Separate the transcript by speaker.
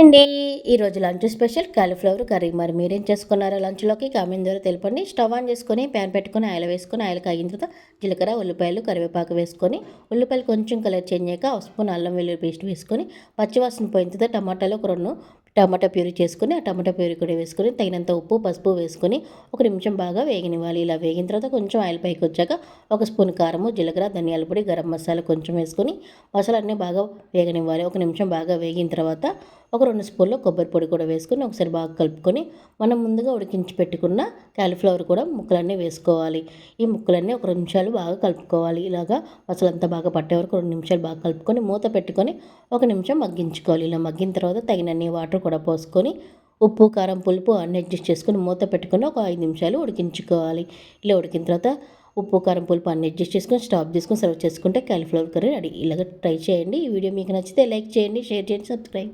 Speaker 1: అండి. ఈరోజు lunch special cauliflower curry. మరి మీరేం చేసుకున్నారో లంచ్‌లోకి కామెంట్ ద్వారా తెలపండి. స్టవ్ ఆన్ చేసుకొని ప్యాన్ పెట్టుకొని ఆయిల్ వేసుకొని ఆయిల్ కాగిన తర్వాత జీలకర్ర, ఉల్లిపాయలు, కరివేపాకు వేసుకొని ఉల్లిపాయలు కొంచెం కలర్ చేంజ్ అయ్యాక ఒక స్పూన్ అల్లం వెల్లుల్లి పేస్ట్ వేసుకొని పచ్చివాసన పోయిన తర్వాత టమాటాలు ఒక 2 టమాటా ప్యూరీ చేసుకొని ఆ టమాటా ప్యూరీ కూడా వేసుకొని తగినంత ఉప్పు, పసుపు వేసుకొని ఒక నిమిషం బాగా వేగనివ్వాలి. ఇలా వేగిన తర్వాత కొంచెం ఆయిల్ పైకి వచ్చాక ఒక స్పూన్ కారము, జీలకర్ర, ధనియాల పొడి, గరం మసాలా కొంచెం వేసుకొని మసాలాన్ని బాగా వేగనివ్వాలి. ఒక నిమిషం బాగా వేగిన తర్వాత ఒక 2 స్పూన్ల కొబ్బరి పొడి కూడా వేసుకొని ఒకసారి బాగా కలుపుకొని మనం ముందుగా ఉడికించి పెట్టుకున్న కాలీఫ్లవర్ కూడా ముక్కలన్నీ వేసుకోవాలి. ఈ ముక్కలన్నీ ఒక 2 నిమిషాలు బాగా కలుపుకోవాలి. ఇలాగా మసాలా అంతా బాగా పట్టే వరకు 2 నిమిషాలు బాగా కలుపుకొని మూత పెట్టుకొని ఒక నిమిషం మగ్గించుకోవాలి. ఇలా మగ్గిన తర్వాత తగినన్ని వాటర్ కూడా పోసుకొని ఉప్పు, కారం, పులుపు అన్నీ అడ్జస్ట్ చేసుకొని మూత పెట్టుకొని ఒక 5 నిమిషాలు ఉడికించుకోవాలి. ఇలా ఉడికిన తర్వాత ఉప్పు, కారం, పులుపు అన్నీ అడ్జస్ట్ చేసుకొని స్టాప్ చేసుకొని సర్వ్ చేసుకుంటే కాలీఫ్లవర్ కర్రీ రెడీ. ఇలాగ ట్రై చేయండి. ఈ వీడియో మీకు నచ్చితే లైక్ చేయండి, షేర్ చేయండి, సబ్స్క్రైబ్.